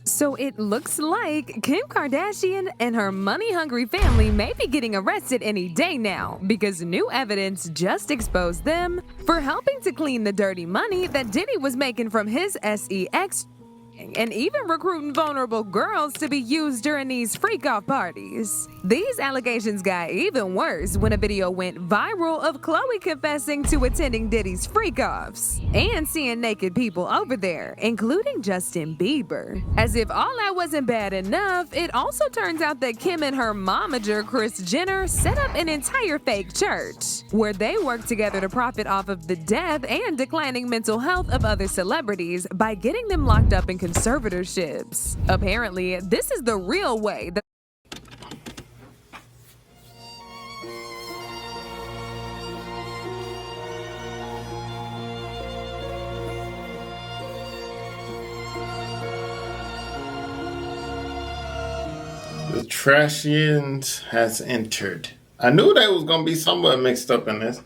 So it looks like Kim Kardashian and her money-hungry family may be getting arrested any day now because new evidence just exposed them for helping to clean the dirty money that Diddy was making from his sex and even recruiting vulnerable girls to be used during these freak-off parties. These allegations got even worse when a video went viral of Khloe confessing to attending Diddy's freak-offs and seeing naked people over there, including Justin Bieber. As if all that wasn't bad enough, it also turns out that Kim and her momager Kris Jenner set up an entire fake church where they work together to profit off of the death and declining mental health of other celebrities by getting them locked up in conservatorships. Apparently, this is the real way that the Trashians has entered. I knew they was gonna be somewhat mixed up in this.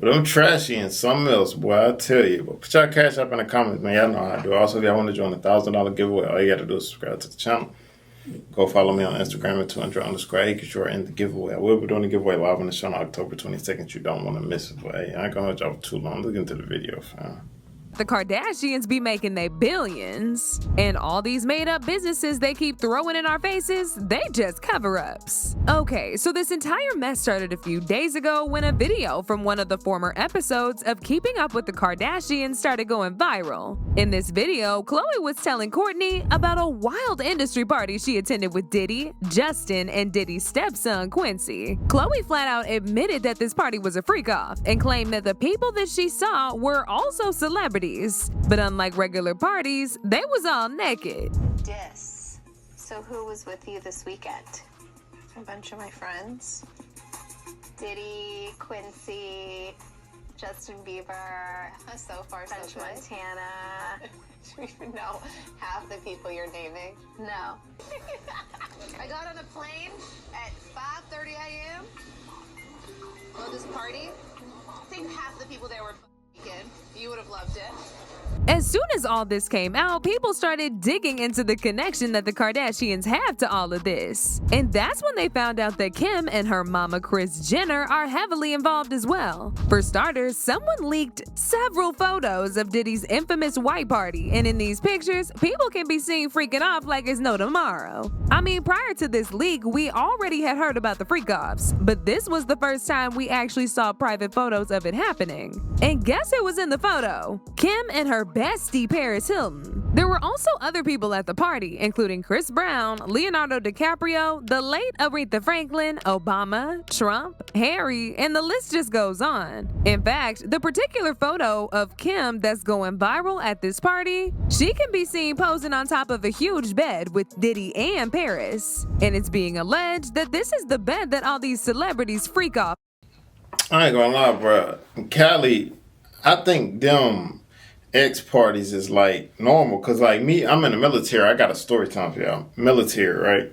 But them Trashians, something else, boy, I tell you. But put y'all cash up in the comments, man. Y'all know how I do. Also, if y'all want to join the $1,000 giveaway, all you gotta do is subscribe to the channel. Go follow me on Instagram at 200_acres. You're in the giveaway. I will be doing the giveaway live on the show on October 22nd. You don't want to miss it. But hey, I ain't gonna hold y'all for too long. Look into the video, fam. the Kardashians be making their billions. And all these made-up businesses they keep throwing in our faces, they just cover-ups. Okay, so this entire mess started a few days ago when a video from one of the former episodes of Keeping Up with the Kardashians started going viral. In this video, Khloe was telling Kourtney about a wild industry party she attended with Diddy, Justin, and Diddy's stepson, Quincy. Khloe flat out admitted that this party was a freak-off and claimed that the people that she saw were also celebrities. But unlike regular parties, they was all naked. Yes. So who was with you this weekend? A bunch of my friends. Diddy, Quincy, Justin Bieber, So far, so French good. Montana. Do you even know half the people you're naming? No. I got on a plane at 5:30 a.m. Go this party. I think half the people there were vegan. You would have loved it. As soon as all this came out, people started digging into the connection that the Kardashians have to all of this. And that's when they found out that Kim and her mama Kris Jenner are heavily involved as well. For starters, someone leaked several photos of Diddy's infamous white party, and in these pictures, people can be seen freaking off like it's no tomorrow. I mean, prior to this leak, we already had heard about the freak-offs, but this was the first time we actually saw private photos of it happening. And guess who was in the photo? Kim and her bestie Paris Hilton. There were also other people at the party, including Chris Brown, Leonardo DiCaprio, the late Aretha Franklin, Obama, Trump, Harry, and the list just goes on. In fact, the particular photo of Kim that's going viral at this party, she can be seen posing on top of a huge bed with Diddy and Paris. And it's being alleged that this is the bed that all these celebrities freak off. I ain't gonna lie, bro. Cali, I think them X parties is like normal. Cause like me, I'm in the military. I got a story time for y'all. Military, right?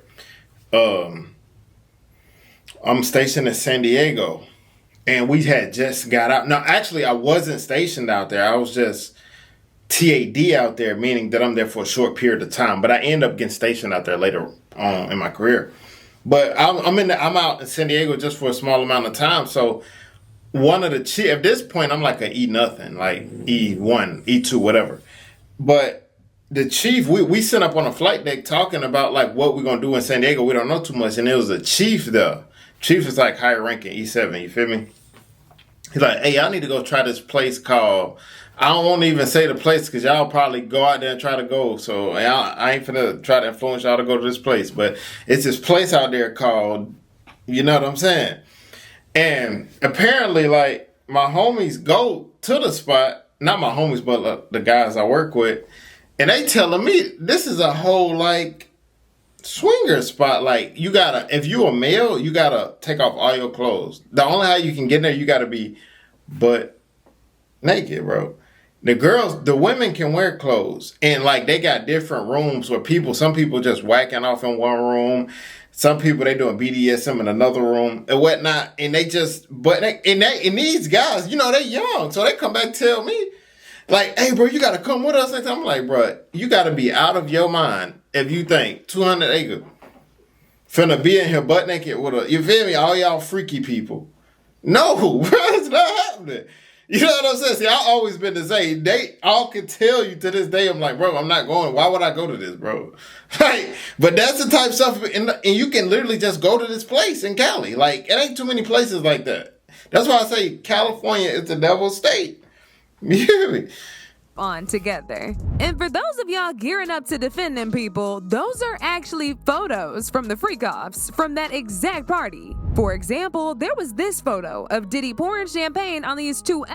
I'm stationed in San Diego, and we had just got out. No, actually, I wasn't stationed out there. I was just TAD out there, meaning that I'm there for a short period of time. But I end up getting stationed out there later on in my career. But I'm out in San Diego just for a small amount of time. So one of the chiefs, at this point, I'm like an E nothing, like E1, E2, whatever. But the chief, we sent up on a flight deck talking about like what we're gonna do in San Diego. We don't know too much, and there was a chief there. Chief is like higher ranking, E7. You feel me? He's like, hey, y'all need to go try this place called. I don't want to even say the place because y'all probably go out there and try to go. So I ain't finna try to influence y'all to go to this place. But it's this place out there called, you know what I'm saying? And apparently, like, my homies go to the spot. Not my homies, but the guys I work with. And they telling me this is a whole, like, swinger spot. Like, you gotta, if you a male, you gotta take off all your clothes. The only how you can get in there, you gotta be butt naked, bro. The girls, the women can wear clothes. And like they got different rooms where some people just whacking off in one room. Some people they doing BDSM in another room and whatnot. And they just, and these guys, you know, they young. So they come back and tell me, Like, hey, bro, you got to come with us. I'm like, bro, you got to be out of your mind if you think 200 acres finna be in here butt naked with a, you feel me? All y'all freaky people. No, bro, it's not happening. You know what I'm saying? See, I've always been to say, they all can tell you to this day, I'm like, bro, I'm not going. Why would I go to this, bro? Like, but that's the type of stuff, and you can literally just go to this place in Cali. Like, it ain't too many places like that. That's why I say California is the devil's state. You hear me? On together. And for those of y'all gearing up to defend them people, those are actually photos from the freak-offs from that exact party. For example, there was this photo of Diddy pouring champagne on these two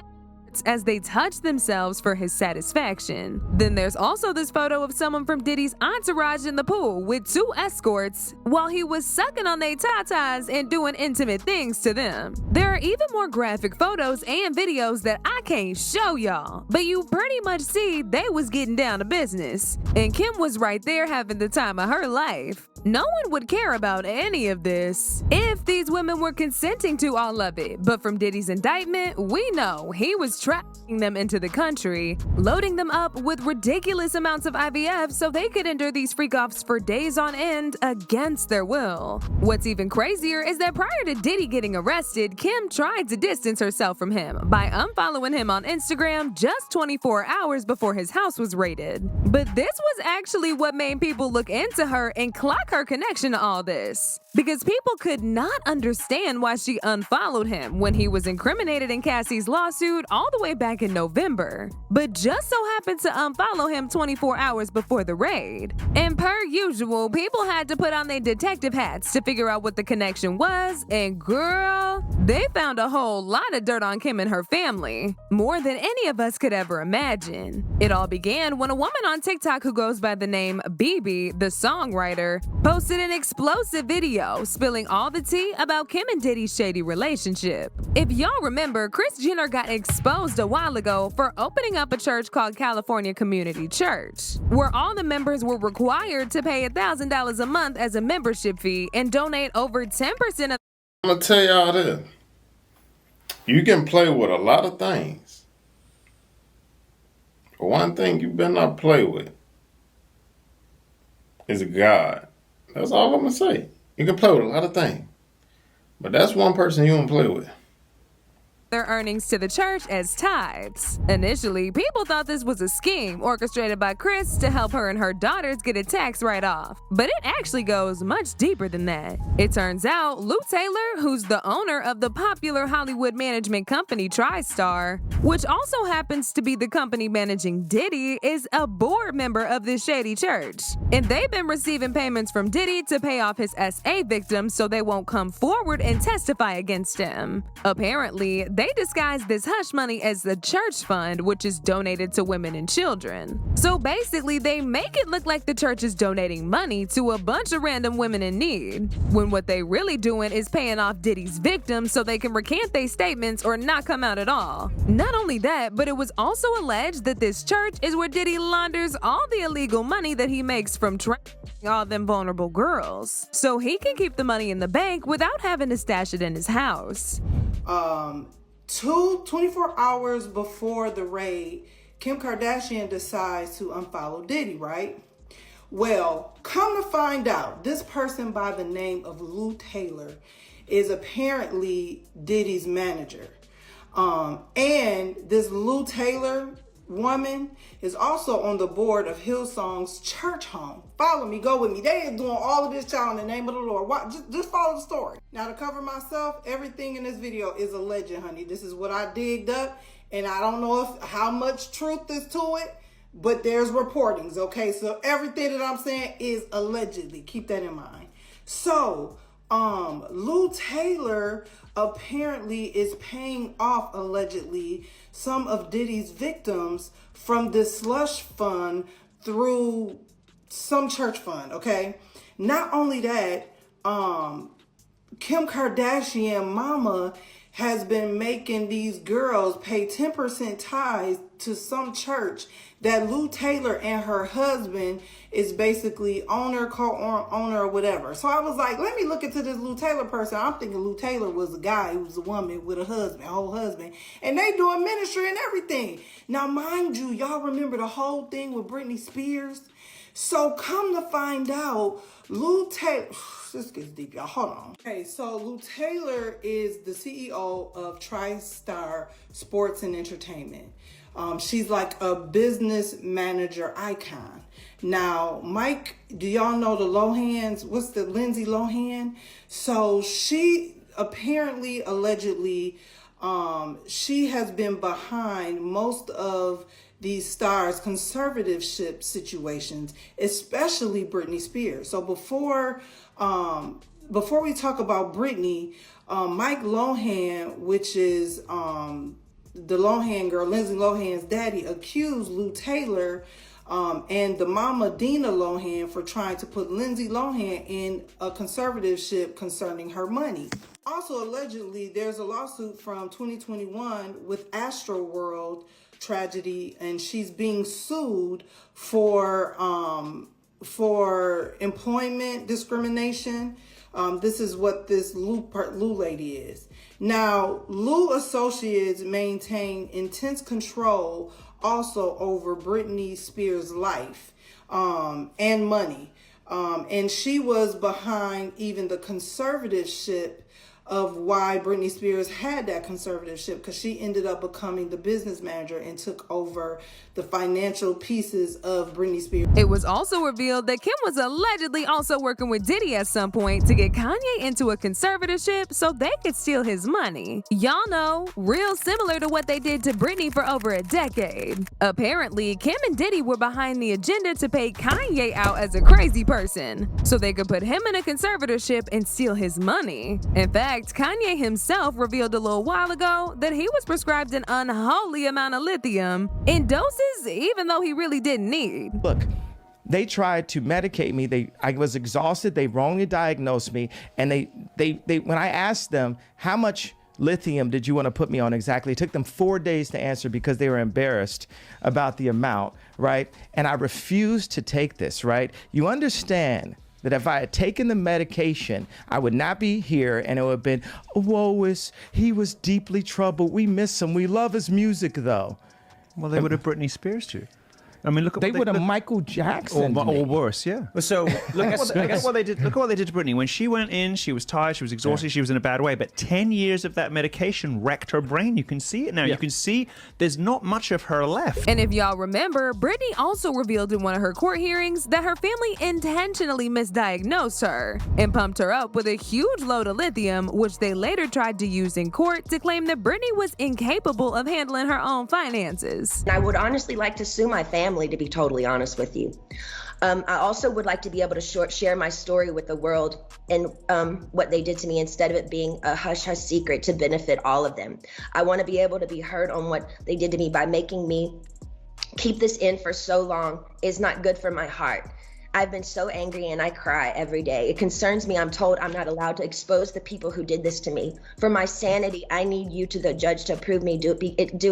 as they touch themselves for his satisfaction. Then there's also this photo of someone from Diddy's entourage in the pool with two escorts while he was sucking on their tatas and doing intimate things to them. There are even more graphic photos and videos that I can't show y'all, but you pretty much see they was getting down to business. And Kim was right there having the time of her life. No one would care about any of this if these women were consenting to all of it, but from Diddy's indictment, we know he was trafficking them into the country, loading them up with ridiculous amounts of IVF so they could endure these freak-offs for days on end against their will. What's even crazier is that prior to Diddy getting arrested, Kim tried to distance herself from him by unfollowing him on Instagram just 24 hours before his house was raided. But this was actually what made people look into her and clock her connection to all this, because people could not understand why she unfollowed him when he was incriminated in Cassie's lawsuit all the way back in November, but just so happened to unfollow him 24 hours before the raid. And per usual, people had to put on their detective hats to figure out what the connection was, and girl, they found a whole lot of dirt on Kim and her family, more than any of us could ever imagine. It all began when a woman on TikTok who goes by the name BB, the songwriter, posted an explosive video spilling all the tea about Kim and Diddy's shady relationship. If y'all remember, Kris Jenner got exposed a while ago for opening up a church called California Community Church, where all the members were required to pay $1,000 a month as a membership fee and donate over 10% of. I'm gonna tell y'all this. You can play with a lot of things. But one thing you better not play with is God. That's all I'm gonna say. You can play with a lot of things, but that's one person you don't play with. Their earnings to the church as tithes. Initially, people thought this was a scheme orchestrated by Kris to help her and her daughters get a tax write-off, but it actually goes much deeper than that. It turns out Lou Taylor, who's the owner of the popular Hollywood management company TriStar, which also happens to be the company managing Diddy, is a board member of this shady church. And they've been receiving payments from Diddy to pay off his SA victims so they won't come forward and testify against him. Apparently, they disguise this hush money as the church fund, which is donated to women and children. So basically, they make it look like the church is donating money to a bunch of random women in need, when what they really doing is paying off Diddy's victims so they can recant their statements or not come out at all. Not only that, but it was also alleged that this church is where Diddy launders all the illegal money that he makes from trafficking all them vulnerable girls, so he can keep the money in the bank without having to stash it in his house. 24 hours before the raid, Kim Kardashian decides to unfollow Diddy, right? Well, come to find out, this person by the name of Lou Taylor is apparently Diddy's manager. And this Lou Taylor woman is also on the board of Hillsong's church home. Follow me, go with me. They are doing all of this, child, in the name of the Lord. Just follow the story. Now, to cover myself, everything in this video is alleged, honey. This is what I digged up, and I don't know how much truth is to it, but there's reportings, okay? So everything that I'm saying is allegedly. Keep that in mind. So, Lou Taylor apparently is paying off, allegedly, some of Diddy's victims from this slush fund through some church fund, okay? Not only that, Kim Kardashian mama has been making these girls pay 10% to some church that Lou Taylor and her husband is basically owner, co-owner, or whatever. So I was like, let me look into this Lou Taylor person. I'm thinking Lou Taylor was a guy who was a woman with a husband, whole husband. And they doing ministry and everything. Now, mind you, y'all remember the whole thing with Britney Spears? So come to find out, Lou Taylor, this gets deep, y'all. Hold on. Okay, so Lou Taylor is the CEO of TriStar Sports and Entertainment. She's like a business manager icon. Now, Mike, do y'all know the Lohans? What's the Lindsay Lohan? So she apparently, allegedly, she has been behind most of these stars' conservatorship situations, especially Britney Spears. So before we talk about Britney, Mike Lohan, which is the Lohan girl, Lindsay Lohan's daddy, accused Lou Taylor and the mama Dina Lohan for trying to put Lindsay Lohan in a conservatorship concerning her money. Also, allegedly, there's a lawsuit from 2021 with Astroworld tragedy, and she's being sued for employment discrimination. This is what this Lou lady is. Now, Lou Associates maintain intense control also over Britney Spears' life and money. And she was behind even the conservatorship of why Britney Spears had that conservatorship, because she ended up becoming the business manager and took over the financial pieces of Britney Spears. It was also revealed that Kim was allegedly also working with Diddy at some point to get Kanye into a conservatorship so they could steal his money. Y'all know, real similar to what they did to Britney for over a decade. Apparently, Kim and Diddy were behind the agenda to pay Kanye out as a crazy person so they could put him in a conservatorship and steal his money. In fact, Kanye himself revealed a little while ago that he was prescribed an unholy amount of lithium in doses even though he really didn't need. Look, they tried to medicate me. I was exhausted. They wrongly diagnosed me. And they when I asked them, how much lithium did you want to put me on exactly? It took them 4 days to answer because they were embarrassed about the amount, right? And I refused to take this, right? You understand that if I had taken the medication, I would not be here, and it would have been, he was deeply troubled. We miss him. We love his music, though. Well, they would have Britney Spears too. I mean, look at they would have Michael Jackson or worse, yeah. So look at what they did. Look at what they did to Britney. When she went in, she was tired, she was exhausted, she was in a bad way. But 10 years of that medication wrecked her brain. You can see it now. Yeah. You can see there's not much of her left. And if y'all remember, Britney also revealed in one of her court hearings that her family intentionally misdiagnosed her and pumped her up with a huge load of lithium, which they later tried to use in court to claim that Britney was incapable of handling her own finances. I would honestly like to sue my family, to be totally honest with you. I also would like to be able to share my story with the world and what they did to me, instead of it being a hush-hush secret to benefit all of them. I want to be able to be heard on what they did to me. By making me keep this in for so long is not good for my heart. I've been so angry and I cry every day. It concerns me. I'm told I'm not allowed to expose the people who did this to me. For my sanity, I need you, to the judge, to approve me, do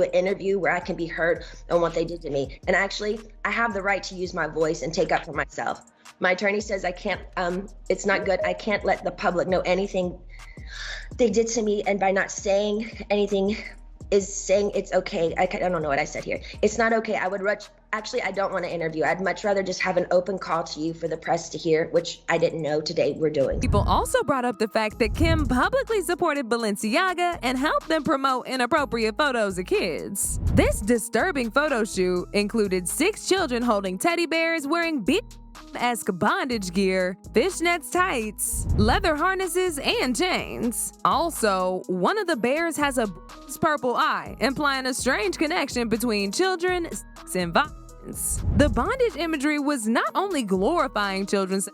an interview where I can be heard on what they did to me. And actually, I have the right to use my voice and take up for myself. My attorney says I can't, it's not good. I can't let the public know anything they did to me. And by not saying anything is saying it's okay. I don't know what I said here. It's not okay. I don't want to interview. I'd much rather just have an open call to you for the press to hear, which I didn't know today we're doing. People also brought up the fact that Kim publicly supported Balenciaga and helped them promote inappropriate photos of kids. This disturbing photo shoot included 6 children holding teddy bears wearing esque bondage gear, fishnets tights, leather harnesses, and chains. Also, one of the bears has a purple eye, implying a strange connection between children and violence. The bondage imagery was not only glorifying children's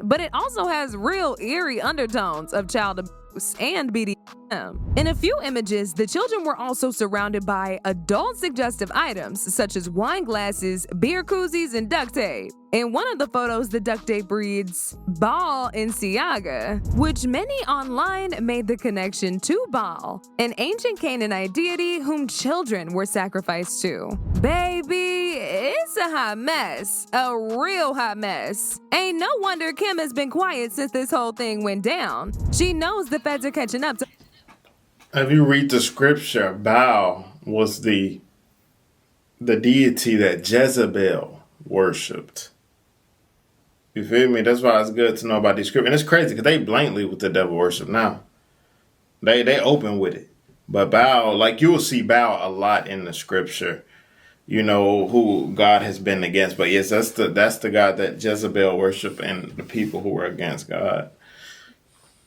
but it also has real eerie undertones of child abuse. and BDSM. In a few images, the children were also surrounded by adult suggestive items such as wine glasses, beer koozies, and duct tape. In one of the photos, the duct tape reads Balenciaga, which many online made the connection to Baal, an ancient Canaanite deity whom children were sacrificed to. Baby, it's a hot mess. A real hot mess. Ain't no wonder Kim has been quiet since this whole thing went down. She knows the feds are catching up to. If you read the scripture, Baal was the deity that Jezebel worshipped. You feel me? That's why it's good to know about these scriptures. And it's crazy because they blatantly with the devil worship now. They open with it. But Baal, like you will see Baal a lot in the scripture. You know who God has been against. But yes, that's the God that Jezebel worship and the people who were against God.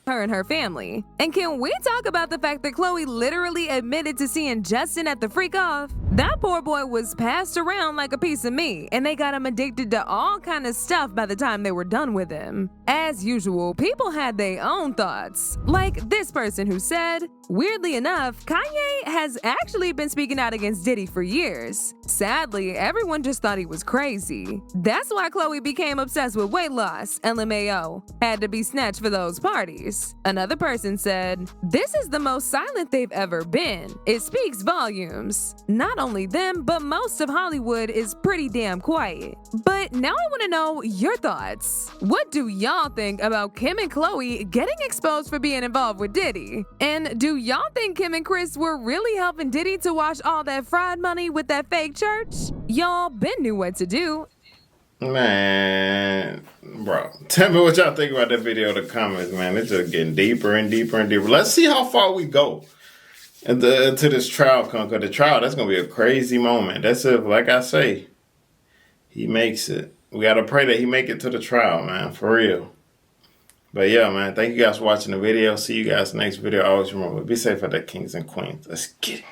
Her and her family. And can we talk about the fact that Khloe literally admitted to seeing Justin at the freak off? That poor boy was passed around like a piece of meat, and they got him addicted to all kind of stuff by the time they were done with him. As usual, people had their own thoughts. Like this person who said, weirdly enough, Kanye has actually been speaking out against Diddy for years. Sadly, everyone just thought he was crazy. That's why Khloe became obsessed with weight loss, LMAO. Had to be snatched for those parties. Another person said, this is the most silent they've ever been. It speaks volumes. Not only them, but most of Hollywood is pretty damn quiet. But now I want to know your thoughts. What do y'all think about Kim and Khloe getting exposed for being involved with Diddy? And do y'all think Kim and Chris were really helping Diddy to wash all that fraud money with that fake church? Y'all been knew what to do. Man, bro, tell me what y'all think about that video in the comments, man. It's just getting deeper and deeper and deeper. Let's see how far we go into this trial. Because the trial, that's going to be a crazy moment. That's if, like I say, he makes it. We got to pray that he make it to the trial, man, for real. But yeah, man, thank you guys for watching the video. See you guys next video. Always remember, be safe out there, kings and queens. Let's get it.